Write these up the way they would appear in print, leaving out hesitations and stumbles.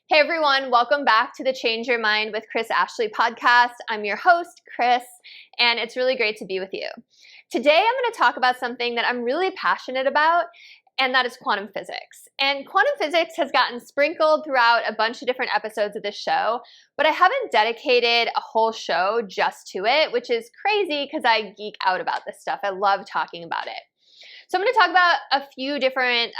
Hey everyone, welcome back to the Change Your Mind with Kris Ashley podcast. I'm your host, Kris, and it's really great to be with you. Today I'm going to talk about something that I'm really passionate about, and that is quantum physics. And quantum physics has gotten sprinkled throughout a bunch of different episodes of this show, but I haven't dedicated a whole show just to it, which is crazy because I geek out about this stuff. I love talking about it. So I'm going to talk about a few different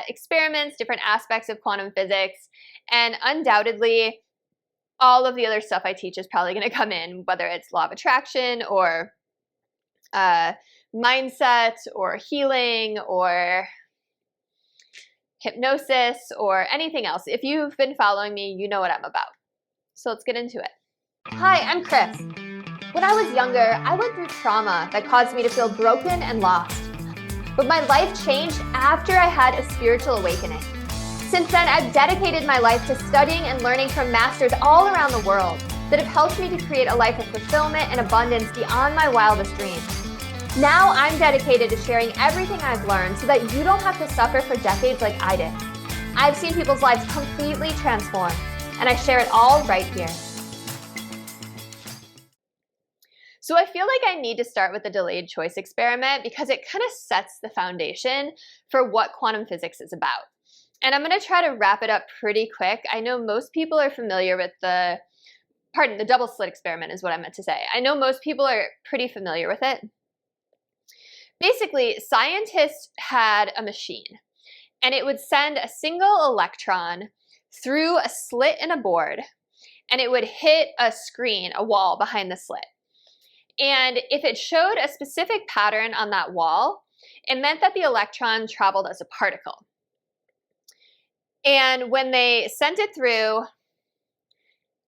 experiments, different aspects of quantum physics, and undoubtedly all of the other stuff I teach is probably going to come in, whether it's law of attraction or mindset or healing or hypnosis or anything else. If you've been following me, you know what I'm about. So let's get into it. Hi, I'm Kris. When I was younger, I went through trauma that caused me to feel broken and lost. But my life changed after I had a spiritual awakening. Since then, I've dedicated my life to studying and learning from masters all around the world that have helped me to create a life of fulfillment and abundance beyond my wildest dreams. Now I'm dedicated to sharing everything I've learned so that you don't have to suffer for decades like I did. I've seen people's lives completely transform, and I share it all right here. So I feel like I need to start with the delayed choice experiment because it kind of sets the foundation for what quantum physics is about. And I'm going to try to wrap it up pretty quick. I know most people are familiar with the double slit experiment is what I meant to say. I know most people are pretty familiar with it. Basically, scientists had a machine, and it would send a single electron through a slit in a board, and it would hit a screen, a wall behind the slit. And if it showed a specific pattern on that wall, it meant that the electron traveled as a particle. And when they sent it through,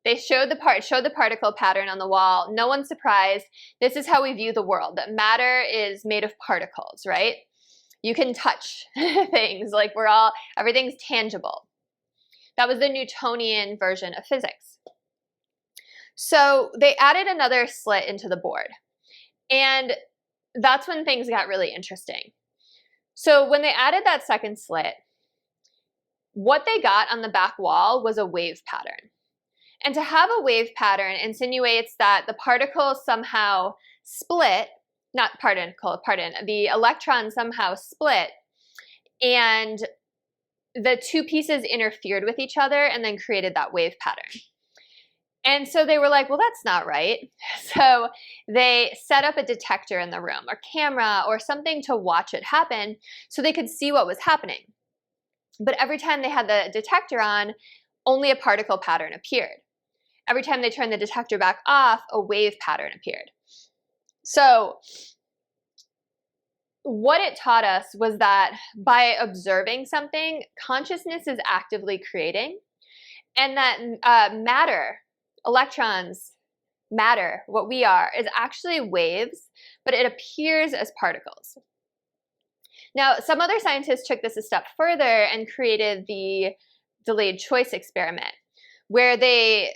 they showed the particle pattern on the wall. No one's surprised. This is how we view the world, that matter is made of particles, right? You can touch things, like everything's tangible. That was the Newtonian version of physics. So they added another slit into the board, and that's when things got really interesting. So when they added that second slit, what they got on the back wall was a wave pattern. And to have a wave pattern insinuates that the particles somehow split, the electron somehow split, and the two pieces interfered with each other and then created that wave pattern. And so they were like, well, that's not right. So they set up a detector in the room, or camera, or something to watch it happen so they could see what was happening. But every time they had the detector on, only a particle pattern appeared. Every time they turned the detector back off, a wave pattern appeared. So what it taught us was that by observing something, consciousness is actively creating, and that matter, electrons, matter, what we are, is actually waves, but it appears as particles. Now, some other scientists took this a step further and created the delayed choice experiment, where they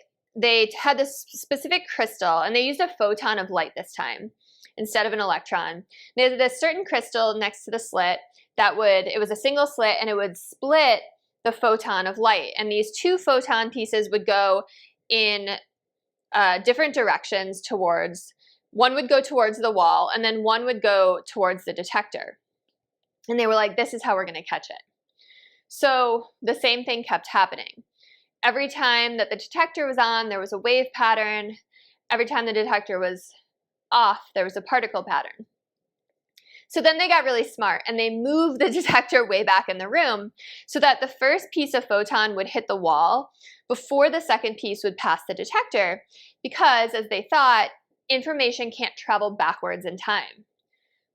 had this specific crystal, and they used a photon of light this time instead of an electron. They had this certain crystal next to the slit it was a single slit, and it would split the photon of light. And these two photon pieces would go in different directions one would go towards the wall, and then one would go towards the detector. And they were like, this is how we're going to catch it. So the same thing kept happening. Every time that the detector was on, there was a wave pattern. Every time the detector was off, there was a particle pattern. So then they got really smart, and they moved the detector way back in the room so that the first piece of photon would hit the wall before the second piece would pass the detector, because, as they thought, information can't travel backwards in time.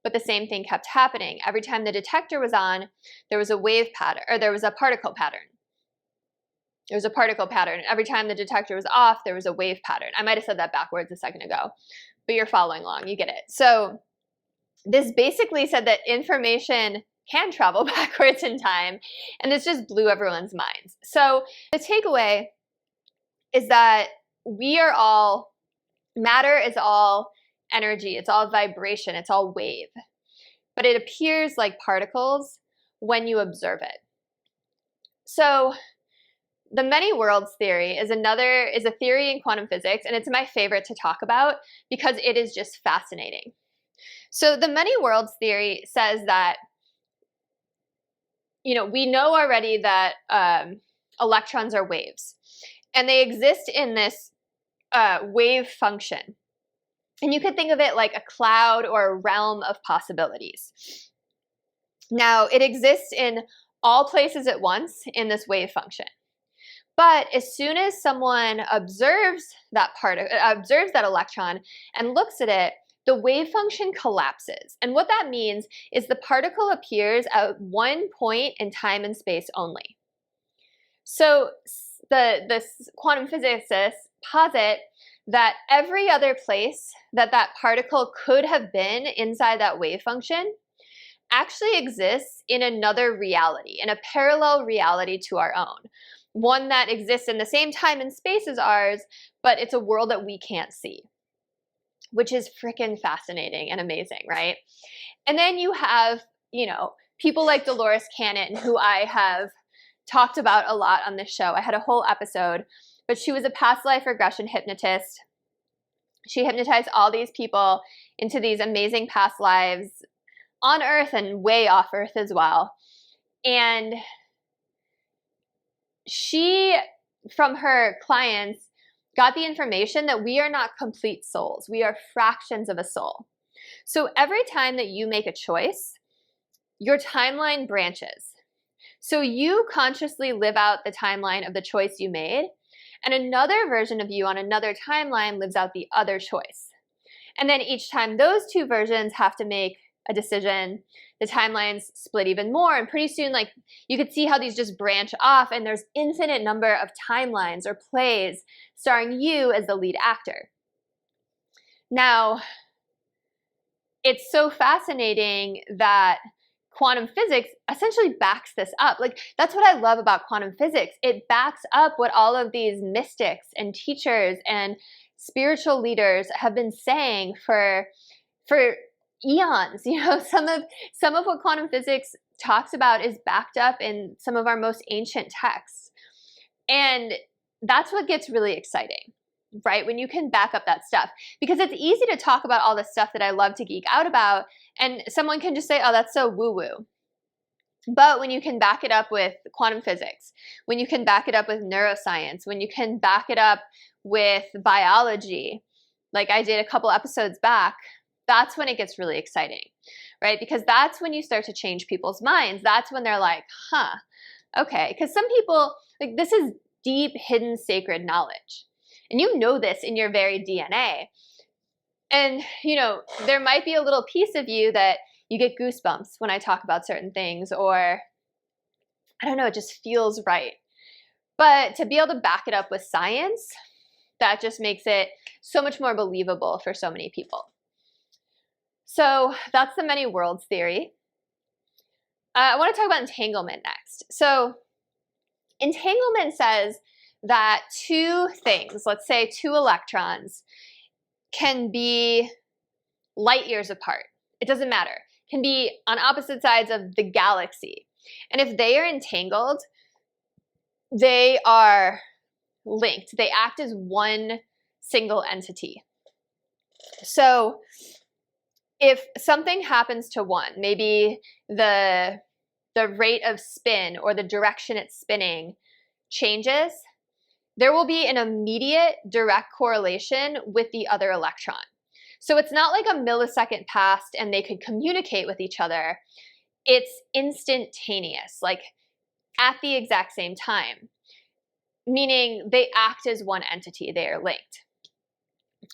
But the same thing kept happening. Every time the detector was on, there was a wave pattern, or there was a particle pattern. There was a particle pattern. Every time the detector was off, there was a wave pattern. I might have said that backwards a second ago, but you're following along. You get it. So this basically said that information can travel backwards in time, and this just blew everyone's minds. So the takeaway is that matter is all energy, it's all vibration, it's all wave, but it appears like particles when you observe it. So the many worlds theory is a theory in quantum physics, and it's my favorite to talk about because it is just fascinating. So the many worlds theory says that, we know already that electrons are waves, and they exist in this wave function. And you could think of it like a cloud or a realm of possibilities. Now, it exists in all places at once in this wave function. But as soon as someone observes that electron and looks at it, the wave function collapses. And what that means is the particle appears at one point in time and space only. So the quantum physicists posit that every other place that particle could have been inside that wave function actually exists in another reality, in a parallel reality to our own. One that exists in the same time and space as ours, but it's a world that we can't see, which is freaking fascinating and amazing, right? And then you have, people like Dolores Cannon, who I have talked about a lot on this show. I had a whole episode, but she was a past life regression hypnotist. She hypnotized all these people into these amazing past lives on Earth and way off Earth as well. And she, from her clients, got the information that we are not complete souls. We are fractions of a soul. So every time that you make a choice, your timeline branches. So you consciously live out the timeline of the choice you made, and another version of you on another timeline lives out the other choice. And then each time those two versions have to make a decision, the timelines split even more, and pretty soon, you could see how these just branch off, and there's infinite number of timelines or plays starring you as the lead actor. Now, it's so fascinating that quantum physics essentially backs this up. That's what I love about quantum physics. It backs up what all of these mystics and teachers and spiritual leaders have been saying for eons. Some of what quantum physics talks about is backed up in some of our most ancient texts. And that's what gets really exciting, right? When you can back up that stuff. Because it's easy to talk about all the stuff that I love to geek out about, and someone can just say, oh, that's so woo-woo. But when you can back it up with quantum physics, when you can back it up with neuroscience, when you can back it up with biology, like I did a couple episodes back, that's when it gets really exciting, right? Because that's when you start to change people's minds. That's when they're like, huh, okay. Because some people, this is deep, hidden, sacred knowledge. And you know this in your very DNA. And, there might be a little piece of you that you get goosebumps when I talk about certain things, or, I don't know, it just feels right. But to be able to back it up with science, that just makes it so much more believable for so many people. So that's the many worlds theory. I want to talk about entanglement next. So entanglement says that two things, let's say two electrons, can be light years apart. It doesn't matter. Can be on opposite sides of the galaxy. And if they are entangled, they are linked. They act as one single entity. So if something happens to one, maybe the rate of spin or the direction it's spinning changes, there will be an immediate direct correlation with the other electron. So it's not like a millisecond passed and they could communicate with each other. It's instantaneous, like at the exact same time, meaning they act as one entity. They are linked.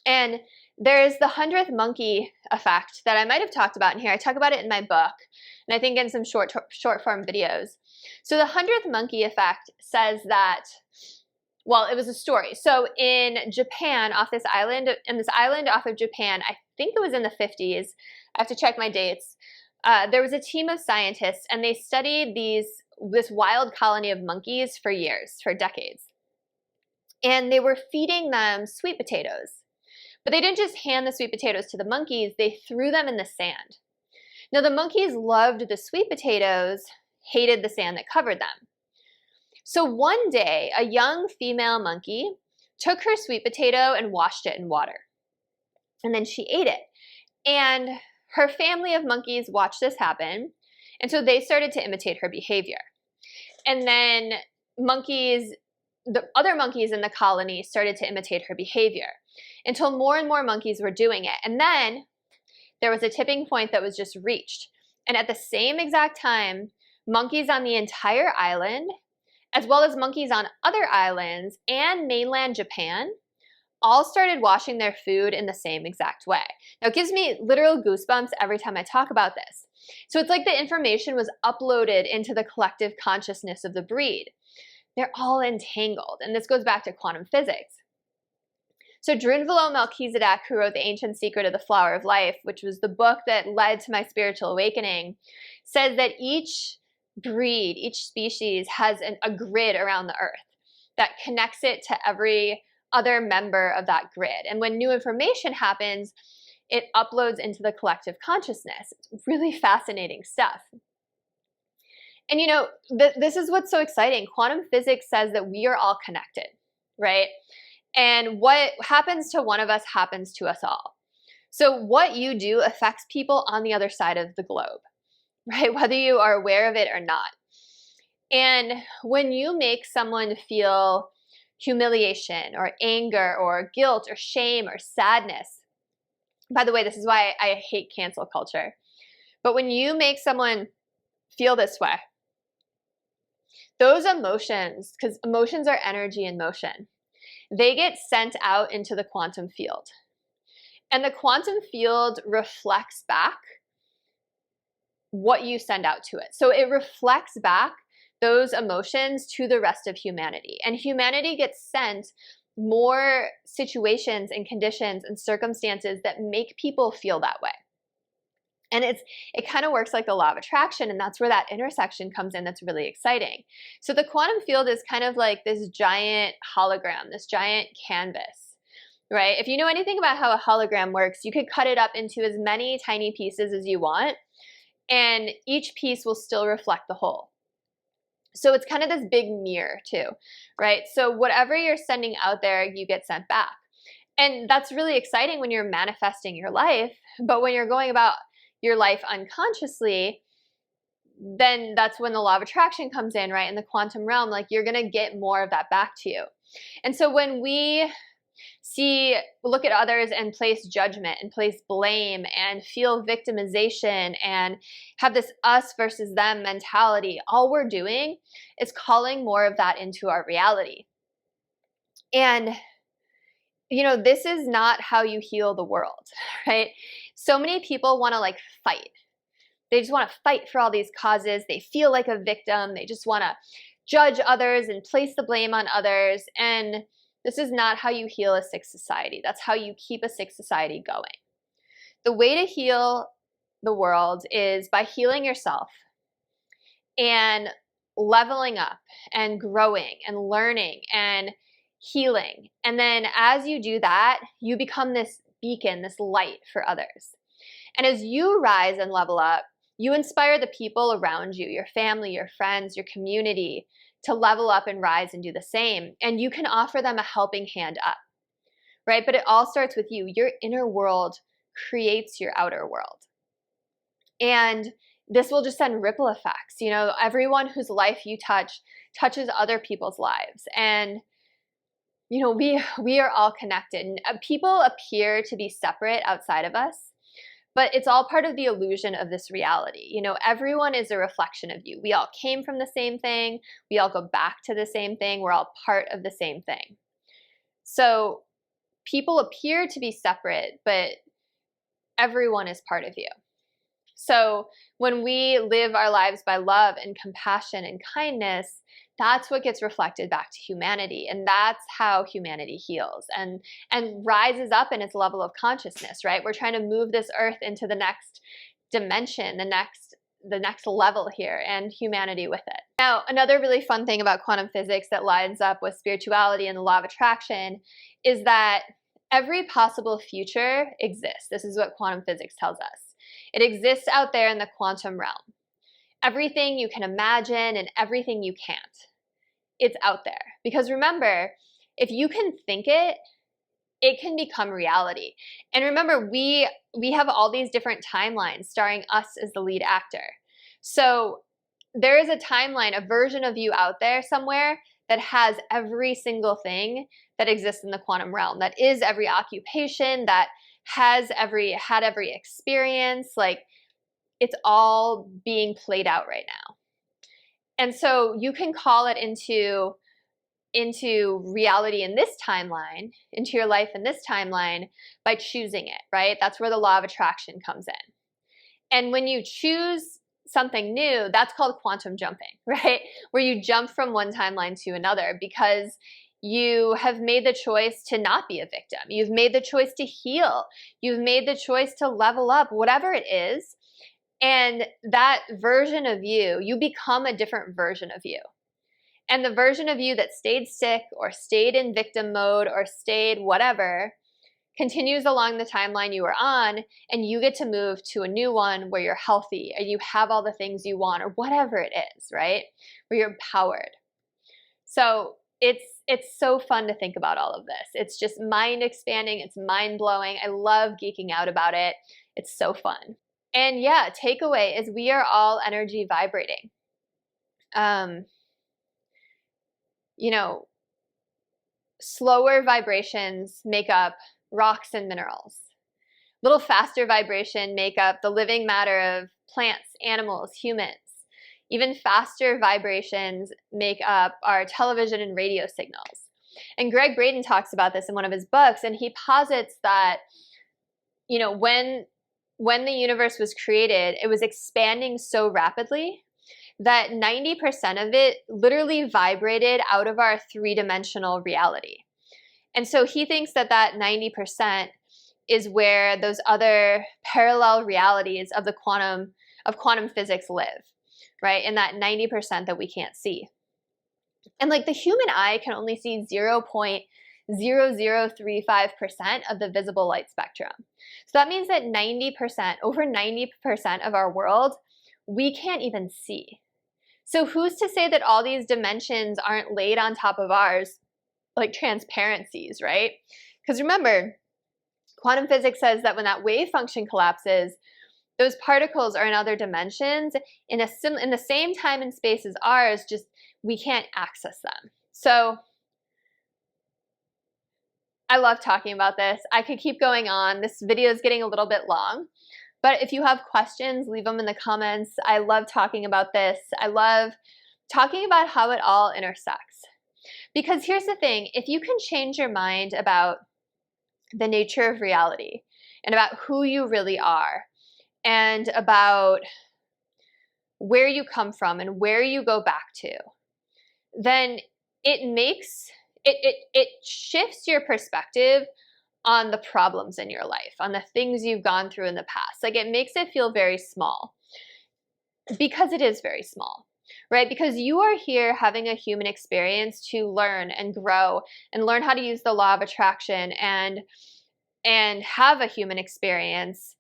And there's the 100th monkey effect that I might have talked about in here. I talk about it in my book, and I think in some short form videos. So the 100th monkey effect says that, well, it was a story. So in Japan, off this island off of Japan, I think it was in the 50s, I have to check my dates, there was a team of scientists, and they studied this wild colony of monkeys for years, for decades. And they were feeding them sweet potatoes. But they didn't just hand the sweet potatoes to the monkeys, they threw them in the sand. Now the monkeys loved the sweet potatoes, hated the sand that covered them. So one day, a young female monkey took her sweet potato and washed it in water. And then she ate it. And her family of monkeys watched this happen. And so they started to imitate her behavior. And then the other monkeys in the colony started to imitate her behavior until more and more monkeys were doing it. And then there was a tipping point that was just reached. And at the same exact time, monkeys on the entire island, as well as monkeys on other islands and mainland Japan, all started washing their food in the same exact way. Now, it gives me literal goosebumps every time I talk about this. So it's like the information was uploaded into the collective consciousness of the breed. They're all entangled, and this goes back to quantum physics. So Drunvalo Melchizedek, who wrote The Ancient Secret of the Flower of Life, which was the book that led to my spiritual awakening, says that each breed, each species has a grid around the earth that connects it to every other member of that grid. And when new information happens, it uploads into the collective consciousness. It's really fascinating stuff. And you know, this is what's so exciting. Quantum physics says that we are all connected, right? And what happens to one of us happens to us all. So what you do affects people on the other side of the globe, right? Whether you are aware of it or not. And when you make someone feel humiliation or anger or guilt or shame or sadness, by the way, this is why I hate cancel culture. But when you make someone feel this way, those emotions, because emotions are energy in motion, they get sent out into the quantum field. And the quantum field reflects back what you send out to it. So it reflects back those emotions to the rest of humanity. And humanity gets sent more situations and conditions and circumstances that make people feel that way. And it kind of works like the law of attraction, and that's where that intersection comes in that's really exciting. So the quantum field is kind of like this giant hologram, this giant canvas, right? If you know anything about how a hologram works, you could cut it up into as many tiny pieces as you want, and each piece will still reflect the whole. So it's kind of this big mirror too, right? So whatever you're sending out there, you get sent back. And that's really exciting when you're manifesting your life, but when you're going about your life unconsciously, then that's when the law of attraction comes in, right? In the quantum realm, like you're going to get more of that back to you. And so when we look at others and place judgment and place blame and feel victimization and have this us versus them mentality, all we're doing is calling more of that into our reality. And you know, this is not how you heal the world, right? So many people want to like fight. They just want to fight for all these causes. They feel like a victim. They just want to judge others and place the blame on others. And this is not how you heal a sick society. That's how you keep a sick society going. The way to heal the world is by healing yourself and leveling up and growing and learning and healing. And then as you do that, you become this beacon, this light for others. And as you rise and level up, you inspire the people around you, your family, your friends, your community, to level up and rise and do the same. And you can offer them a helping hand up, right? But it all starts with you. Your inner world creates your outer world. And this will just send ripple effects. You know, everyone whose life you touch touches other people's lives. And you know, we are all connected. And people appear to be separate outside of us, but it's all part of the illusion of this reality. You know, everyone is a reflection of you. We all came from the same thing. We all go back to the same thing. We're all part of the same thing. So people appear to be separate, but everyone is part of you. So when we live our lives by love and compassion and kindness, that's what gets reflected back to humanity. And that's how humanity heals and rises up in its level of consciousness, right? We're trying to move this earth into the next dimension, the next level here, and humanity with it. Now, another really fun thing about quantum physics that lines up with spirituality and the law of attraction is that every possible future exists. This is what quantum physics tells us. It exists out there in the quantum realm. Everything you can imagine and everything you can't. it's out there. Because remember, if you can think it, it can become reality. And remember, we have all these different timelines starring us as the lead actor. So there is a timeline, a version of you out there somewhere that has every single thing that exists in the quantum realm, that is every occupation, that has had every experience. Like, it's all being played out right now. And so you can call it into reality in this timeline, into your life in this timeline, by choosing it, right? That's where the law of attraction comes in. And when you choose something new, that's called quantum jumping, right? Where you jump from one timeline to another because you have made the choice to not be a victim. You've made the choice to heal. You've made the choice to level up, whatever it is. And that version of you, you become a different version of you. And the version of you that stayed sick or stayed in victim mode or stayed whatever continues along the timeline you were on, and you get to move to a new one where you're healthy and you have all the things you want, or whatever it is, right? Where you're empowered. So it's so fun to think about all of this. It's just mind expanding. It's mind blowing. I love geeking out about it. It's so fun. And yeah, takeaway is we are all energy vibrating. You know, slower vibrations make up rocks and minerals. Little faster vibration make up the living matter of plants, animals, humans. Even faster vibrations make up our television and radio signals. And Greg Braden talks about this in one of his books, and he posits that, you know, when the universe was created, it was expanding so rapidly that 90% of it literally vibrated out of our three-dimensional reality. And so he thinks that 90% is where those other parallel realities of quantum physics live, right? In that 90% that we can't see. And like, the human eye can only see 0.0035% of the visible light spectrum. So that means that 90%, over 90% of our world, we can't even see. So who's to say that all these dimensions aren't laid on top of ours like transparencies, right? Because remember, quantum physics says that when that wave function collapses, those particles are in other dimensions in the same time and space as ours, just we can't access them. So I love talking about this. I could keep going on. This video is getting a little bit long. But if you have questions, leave them in the comments. I love talking about this. I love talking about how it all intersects. Because here's the thing, if you can change your mind about the nature of reality and about who you really are and about where you come from and where you go back to, then it shifts your perspective on the problems in your life, on the things you've gone through in the past. Like, it makes it feel very small, because it is very small, right? Because you are here having a human experience to learn and grow and learn how to use the law of attraction and have a human experience.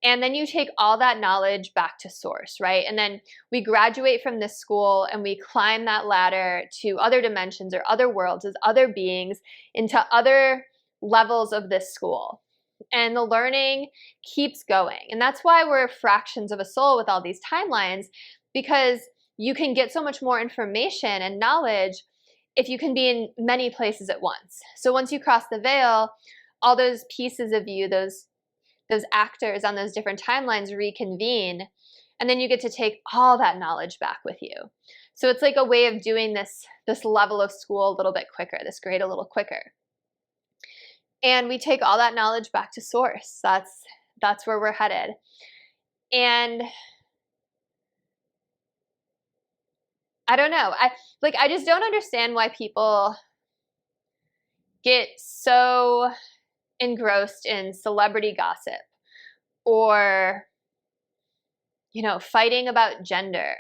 And then you take all that knowledge back to source, right? And then we graduate from this school and we climb that ladder to other dimensions or other worlds as other beings into other levels of this school. And the learning keeps going. And that's why we're fractions of a soul with all these timelines, because you can get so much more information and knowledge if you can be in many places at once. So once you cross the veil, all those pieces of you, those actors on those different timelines reconvene, and then you get to take all that knowledge back with you. So it's like a way of doing this level of school a little bit quicker, this grade a little quicker. And we take all that knowledge back to source. That's where we're headed. And I don't know. I just don't understand why people get so engrossed in celebrity gossip or, you know, fighting about gender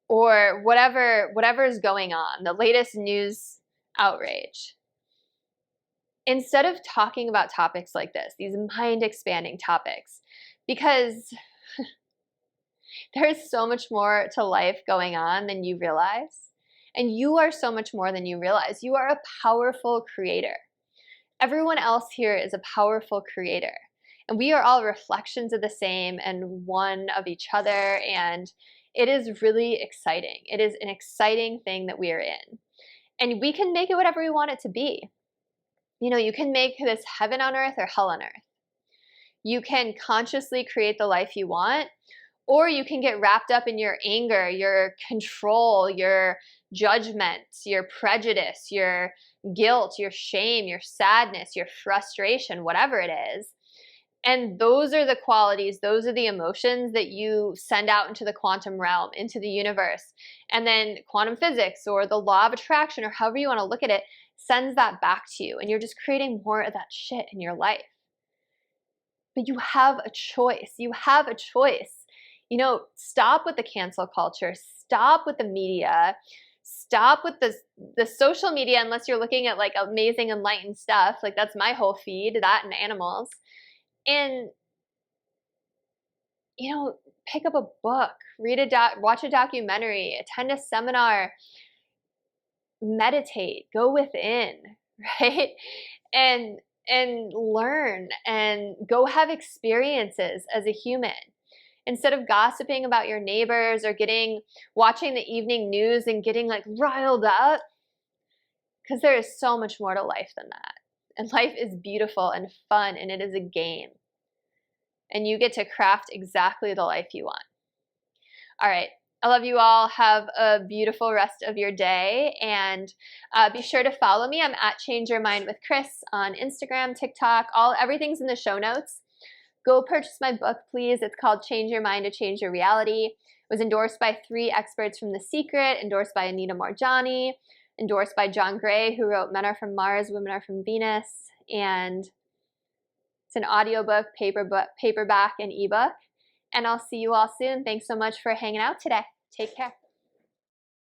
or whatever is going on, the latest news outrage. Instead of talking about topics like this, these mind-expanding topics, because there is so much more to life going on than you realize. And you are so much more than you realize. You are a powerful creator. Everyone else here is a powerful creator. And we are all reflections of the same and one of each other. And it is really exciting. It is an exciting thing that we are in. And we can make it whatever we want it to be. You know, you can make this heaven on earth or hell on earth. You can consciously create the life you want, or you can get wrapped up in your anger, your control, your judgment, your prejudice, your guilt, your shame, your sadness, your frustration, whatever it is. And those are the qualities, those are the emotions that you send out into the quantum realm, into the universe. And then quantum physics or the law of attraction, or however you want to look at it, sends that back to you. And you're just creating more of that shit in your life. But you have a choice. You have a choice. You know, stop with the cancel culture. Stop with the media. Stop with the social media, unless you're looking at like amazing enlightened stuff. Like that's my whole feed, that and animals. And, you know, pick up a book, watch a documentary, attend a seminar, meditate, go within, right? And learn and go have experiences as a human. Instead of gossiping about your neighbors or watching the evening news and getting like riled up, because there is so much more to life than that. And life is beautiful and fun, and it is a game. And you get to craft exactly the life you want. All right. I love you all. Have a beautiful rest of your day. And be sure to follow me. I'm at Change Your Mind with Kris on Instagram, TikTok, everything's in the show notes. Go purchase my book, please. It's called Change Your Mind to Change Your Reality. It was endorsed by 3 experts from The Secret, endorsed by Anita Moorjani, endorsed by John Gray, who wrote Men Are From Mars, Women Are From Venus. And it's an audiobook, paperback, and ebook. And I'll see you all soon. Thanks so much for hanging out today. Take care.